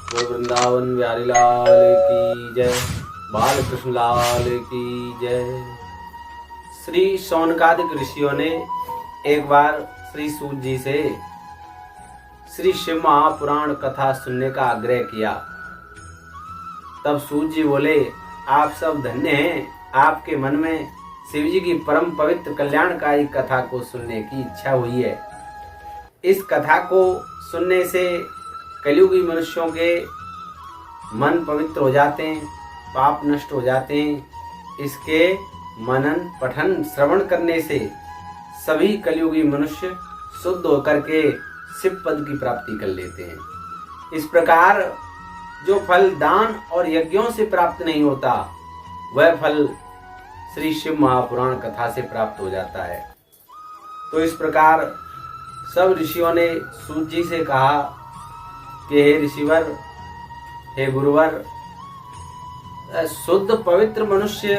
बोल वृंदावन बिहारी लाल की जय। बाल कृष्ण लाल की जय। श्री शौनकादिक ऋषियों ने एक बार श्री सूत जी से श्री शिव महापुराण कथा सुनने का आग्रह किया। तब सूत जी बोले, आप सब धन्य हैं, आपके मन में शिव जी की परम पवित्र कल्याणकारी कथा को सुनने की इच्छा हुई है। इस कथा को सुनने से कलियुगी मनुष्यों के मन पवित्र हो जाते हैं, पाप नष्ट हो जाते हैं। इसके मनन पठन श्रवण करने से सभी कलियुगी मनुष्य शुद्ध होकर के शिव पद की प्राप्ति कर लेते हैं। इस प्रकार जो फल दान और यज्ञों से प्राप्त नहीं होता, वह फल श्री शिव महापुराण कथा से प्राप्त हो जाता है। तो इस प्रकार सब ऋषियों ने सूत जी से कहा कि हे ऋषिवर, हे गुरुवर, शुद्ध पवित्र मनुष्य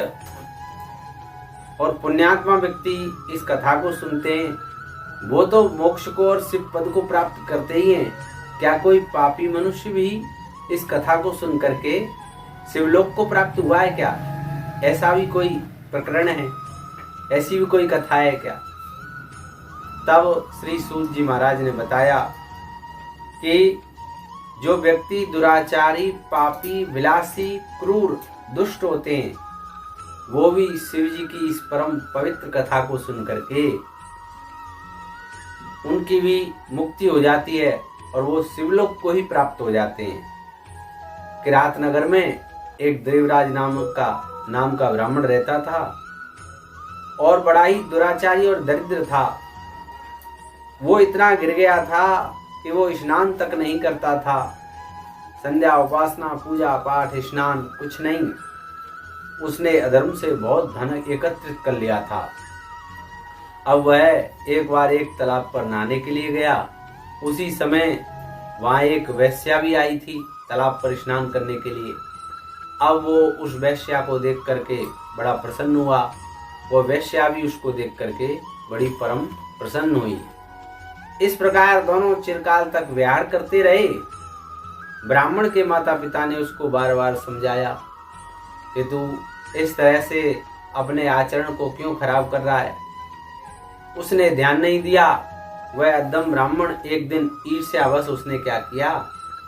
और पुण्यात्मा व्यक्ति इस कथा को सुनते हैं, वो तो मोक्ष को और शिव पद को प्राप्त करते ही हैं। क्या कोई पापी मनुष्य भी इस कथा को सुन करके शिवलोक को प्राप्त हुआ है क्या? ऐसा भी कोई प्रकरण है? ऐसी भी कोई कथा है क्या? तब श्री सूत जी महाराज ने बताया कि जो व्यक्ति दुराचारी, पापी, विलासी, क्रूर, दुष्ट होते हैं, वो भी शिव जी की इस परम पवित्र कथा को सुन करके उनकी भी मुक्ति हो जाती है और वो शिवलोक को ही प्राप्त हो जाते हैं। किरात नगर में एक देवराज नाम का ब्राह्मण रहता था और बड़ा ही दुराचारी और दरिद्र था। वो इतना गिर गया था कि वो स्नान तक नहीं करता था। संध्या, उपासना, पूजा पाठ, स्नान कुछ नहीं। उसने अधर्म से बहुत धन एकत्रित कर लिया था। अब वह एक बार एक तालाब पर नहाने के लिए गया। उसी समय वहां एक वेश्या भी आई थी तालाब पर स्नान करने के लिए। अब वो उस वेश्या को देख करके बड़ा प्रसन्न हुआ। वो वेश्या भी उसको देख करके बड़ी परम प्रसन्न हुई। इस प्रकार दोनों चिरकाल तक विहार करते रहे। ब्राह्मण के माता पिता ने उसको बार बार समझाया कि तू इस तरह से अपने आचरण को क्यों खराब कर रहा है। उसने ध्यान नहीं दिया। वह अधम ब्राह्मण एक दिन ईर्ष्यावश उसने क्या किया,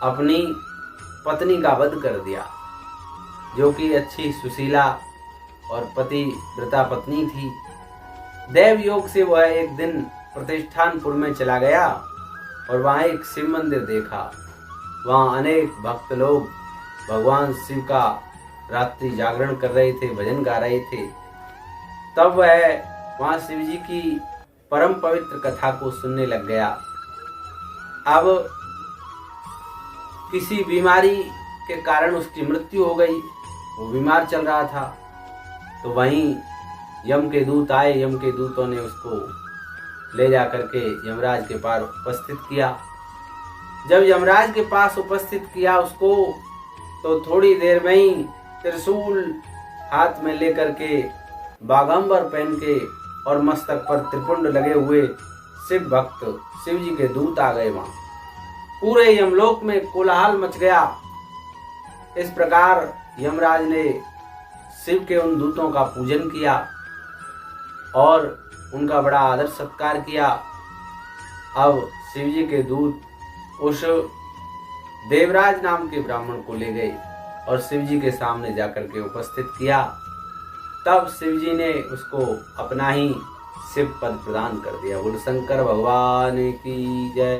अपनी पत्नी का वध कर दिया, जो कि अच्छी सुशीला और पतिव्रता पत्नी थी। देव योग से वह एक दिन प्रतिष्ठानपुर में चला गया और वहां एक शिव मंदिर देखा। वहां अनेक भक्त लोग भगवान शिव का रात्रि जागरण कर रहे थे, भजन गा रहे थे। तब वह वहां शिव जी की परम पवित्र कथा को सुनने लग गया। अब किसी बीमारी के कारण उसकी मृत्यु हो गई। वो बीमार चल रहा था। तो वहीं यम के दूत आए। यम के दूतों ने उसको ले जा करके यमराज के पास उपस्थित किया। जब यमराज के पास उपस्थित किया उसको, तो थोड़ी देर में ही त्रिशूल हाथ में लेकर के, बागंबर पहन के और मस्तक पर त्रिपुंड लगे हुए शिव भक्त, शिव जी के दूत आ गए। वहां पूरे यमलोक में कोलाहल मच गया। इस प्रकार यमराज ने शिव के उन दूतों का पूजन किया और उनका बड़ा आदर सत्कार किया। अब शिव जी के दूत उस देवराज नाम के ब्राह्मण को ले गए और शिव जी के सामने जाकर के उपस्थित किया। तब शिव जी ने उसको अपना ही शिव पद प्रदान कर दिया। बोल शंकर भगवान की जय।